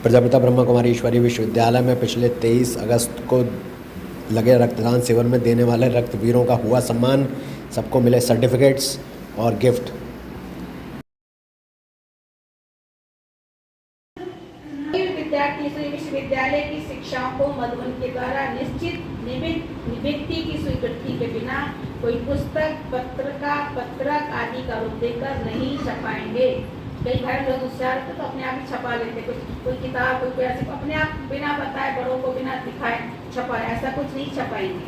प्रजापिता ब्रह्मा कुमारी ईश्वरीय विश्वविद्यालय में पिछले 23 अगस्त को लगे रक्तदान शिविर में देने वाले रक्तवीरों का हुआ सम्मान। सबको मिले सर्टिफिकेट्स और गिफ्ट। विद्यार्थी विश्वविद्यालय की शिक्षाओं को मधुबन के द्वारा निश्चित नियुक्ति की स्वीकृति के बिना कोई पुस्तक, पत्रक आदि का रूप देकर नहीं छपाएंगे। कई बार लोग होशियार तो अपने आप ही छपा लेते, कोई किताब कोई ऐसे अपने आप बिना बताए, बड़ों को बिना दिखाए छपाए, ऐसा कुछ नहीं छपाएंगे।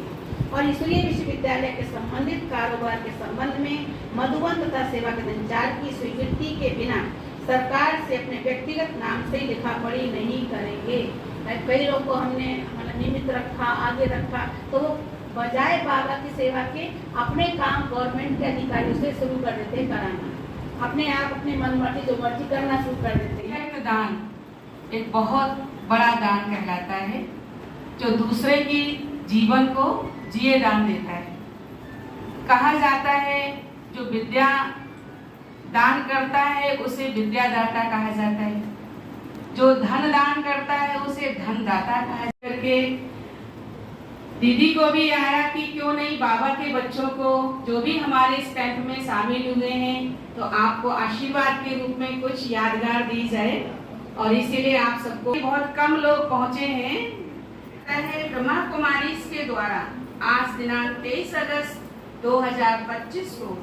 और इसलिए विश्वविद्यालय के संबंधित कारोबार के संबंध में मधुबन तथा सेवा के संचार की स्वीकृति के बिना सरकार से अपने व्यक्तिगत नाम से लिखा पढ़ी नहीं करेंगे। कई लोग को हमने नियमित रखा, आगे रखा, तो वो बजाय बाबा की सेवा के अपने काम गवर्नमेंट के अधिकारियों से शुरू कर देते हैं कराना, अपने आप अपने मन मर्जी जो मर्जी करना शुरू कर देते हैं। रक्तदान एक बहुत बड़ा दान कहलाता है, जो दूसरे की जीवन को जिए दान देता है। कहा जाता है जो विद्या दान करता है उसे विद्यादाता कहा जाता है, जो धन दान करता है उसे धनदाता कहा जाता है। दीदी को भी आया कि क्यों नहीं बाबा के बच्चों को जो भी हमारे इस कैंप में शामिल हुए हैं तो आपको आशीर्वाद के रूप में कुछ यादगार दी जाए, और इसीलिए आप सबको बहुत कम लोग पहुंचे हैं। ब्रह्मा कुमारी के द्वारा आज दिनांक 23 अगस्त 2025 को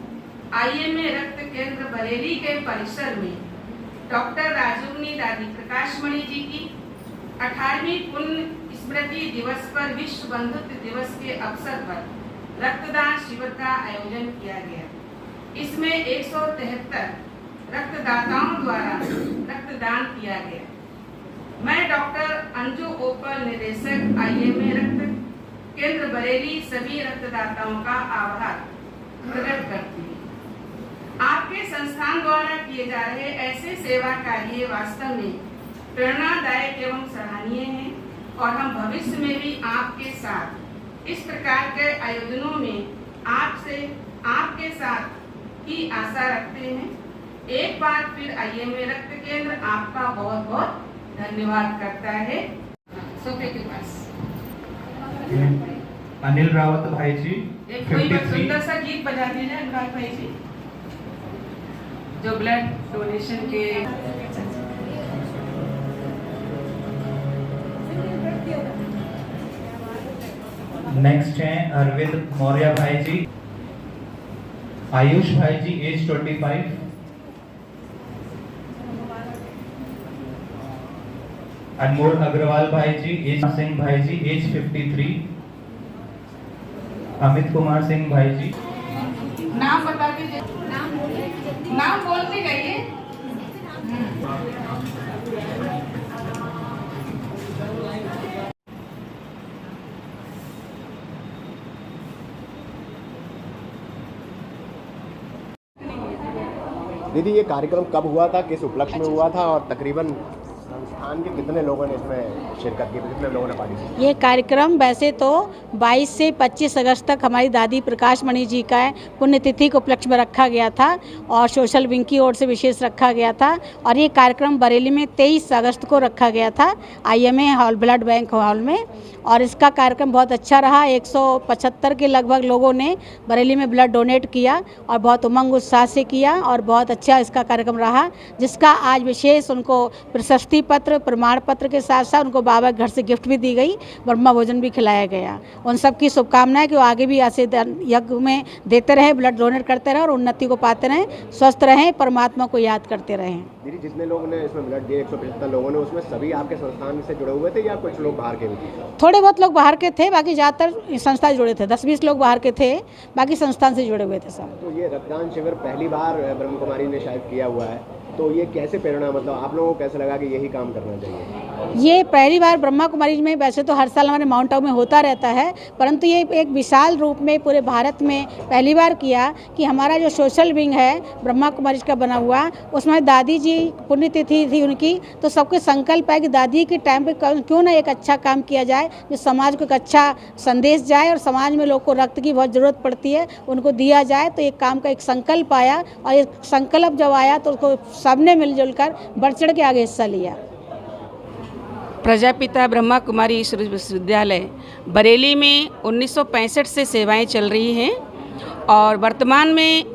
IMA रक्त केंद्र बरेली के परिसर में डॉक्टर राजूगनी दादी प्रकाशमणि जी की 18वीं पुण्य स्मृति दिवस पर विश्व बंधुत्व दिवस के अवसर पर रक्तदान शिविर का आयोजन किया गया। इसमें 173 रक्तदाताओं द्वारा रक्तदान किया गया। मैं डॉक्टर अंजू ओपल, निदेशक IMA रक्त केंद्र बरेली, सभी रक्तदाताओं का आभार प्रकट करती हूँ। आपके संस्थान द्वारा किए जा रहे ऐसे सेवा कार्य वास्तव में प्रेरणादायक एवं सराहनीय हैं, और हम भविष्य में भी आपके साथ इस प्रकार के आयोजनों में आपके साथ ही आशा रखते हैं। एक बार फिर IMA रक्त केंद्र आपका बहुत बहुत धन्यवाद करता है। सोफे के पास अनिल रावत भाई जी, एक कोई सुंदर सा गीत बजा दीजिए अनुराग भाई जी, जो ब्लड डोनेशन के। नेक्स्ट है अरविंद मौर्य भाई जी, आयुष भाई जी एज 25, अनमोल अग्रवाल भाई जी एज सिंह भाई जी एज 53, अमित कुमार सिंह भाई जी। नाम बता दीजिए, नाम बोलते जाइए। दीदी, ये कार्यक्रम कब हुआ था, किस उपलक्ष्य में हुआ था, और तकरीबन संस्थान के कितने लोगों ने इसमें शिरकत की, कितने लोगों ने पार्टिसिपेट? ये कार्यक्रम वैसे तो 22 से 25 अगस्त तक हमारी दादी प्रकाशमणि जी का पुण्यतिथि को उपलक्ष्य में रखा गया था, और सोशल विंग की ओर से विशेष रखा गया था। और ये कार्यक्रम बरेली में 23 अगस्त को रखा गया था IMA hall, blood bank hall में, और इसका कार्यक्रम बहुत अच्छा रहा। 175 के लगभग लोगों ने बरेली में ब्लड डोनेट किया और बहुत उमंग उत्साह से किया, और बहुत अच्छा इसका कार्यक्रम रहा, जिसका आज विशेष उनको प्रशस्ति पत्र, प्रमाण पत्र के साथ साथ उनको बाबा के घर से गिफ्ट भी दी गई, ब्रह्मा भोजन भी खिलाया गया। उन सब की शुभकामनाएं कि वो आगे भी ऐसे यज्ञ में देते रहे, ब्लड डोनेट करते रहे और उन्नति को पाते रहें, स्वस्थ रहें, परमात्मा को याद करते रहें। दीदी, जितने लोगों ने इसमें ब्लड दिए, 175 लोगों ने, उसमें सभी आपके संस्थान से जुड़े हुए थे या कुछ लोग बाहर के भी थे? थोड़े बहुत लोग बाहर के थे, बाकी ज़्यादातर संस्था से जुड़े थे। 10-20 लोग बाहर के थे, बाकी संस्थान से जुड़े हुए थे सब। तो ये रक्तदान शिविर पहली बार ब्रह्म कुमारी ने शायद किया हुआ है, तो ये कैसे प्रेरणा, मतलब आप लोगों को कैसे लगा कि यही काम करना चाहिए? ये पहली बार ब्रह्मा कुमारी में, वैसे तो हर साल हमारे माउंट आबू में होता रहता है, परंतु ये एक विशाल रूप में पूरे भारत में पहली बार किया कि हमारा जो सोशल विंग है ब्रह्मा कुमारी का बना हुआ, उसमें दादी जी पुण्यतिथि थी उनकी, तो सबके संकल्प है कि दादी के टाइम पे क्यों ना एक अच्छा काम किया जाए, जो समाज को एक अच्छा संदेश जाए, और समाज में लोग को रक्त की बहुत ज़रूरत पड़ती है, उनको दिया जाए। तो एक काम का एक संकल्प आया, और एक संकल्प जब आया तो उसको सबने मिलजुल कर बढ़ चढ़ के आगे हिस्सा लिया। प्रजापिता ब्रह्मा कुमारी ईश्वर विश्वविद्यालय बरेली में 1965 से सेवाएं चल रही हैं और वर्तमान में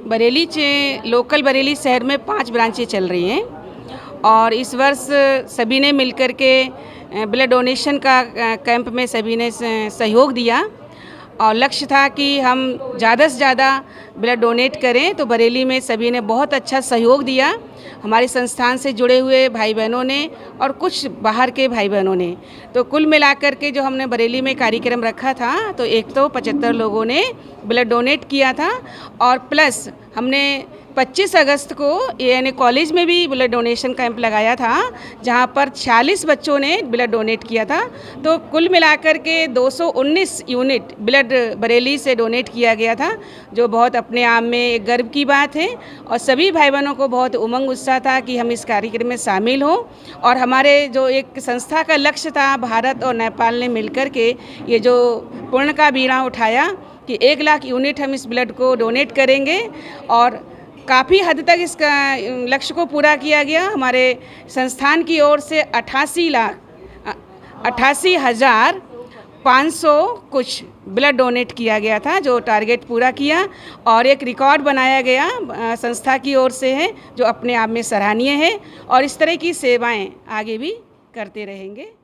लोकल बरेली शहर में 5 ब्रांचें चल रही हैं और इस वर्ष सभी ने मिलकर के ब्लड डोनेशन का कैंप में सभी ने सहयोग दिया और लक्ष्य था कि हम ज़्यादा से ज़्यादा ब्लड डोनेट करें, तो बरेली में सभी ने बहुत अच्छा सहयोग दिया। हमारे संस्थान से जुड़े हुए भाई बहनों ने और कुछ बाहर के भाई बहनों ने, तो कुल मिलाकर के जो हमने बरेली में कार्यक्रम रखा था तो 175 लोगों ने ब्लड डोनेट किया था और प्लस हमने 25 अगस्त को यानी कॉलेज में भी ब्लड डोनेशन कैंप लगाया था जहां पर 46 बच्चों ने ब्लड डोनेट किया था। तो कुल मिलाकर के 219 यूनिट ब्लड बरेली से डोनेट किया गया था, जो बहुत अपने आप में एक गर्व की बात है और सभी भाई बहनों को बहुत उमंग उत्साह था कि हम इस कार्यक्रम में शामिल हों। और हमारे जो एक संस्था का लक्ष्य था, भारत और नेपाल ने मिलकर के ये जो पुण्य का बीड़ा उठाया कि 1 लाख यूनिट हम इस ब्लड को डोनेट करेंगे और काफ़ी हद तक इस लक्ष्य को पूरा किया गया। हमारे संस्थान की ओर से 88,500 कुछ ब्लड डोनेट किया गया था, जो टारगेट पूरा किया और एक रिकॉर्ड बनाया गया संस्था की ओर से है, जो अपने आप में सराहनीय है और इस तरह की सेवाएं आगे भी करते रहेंगे।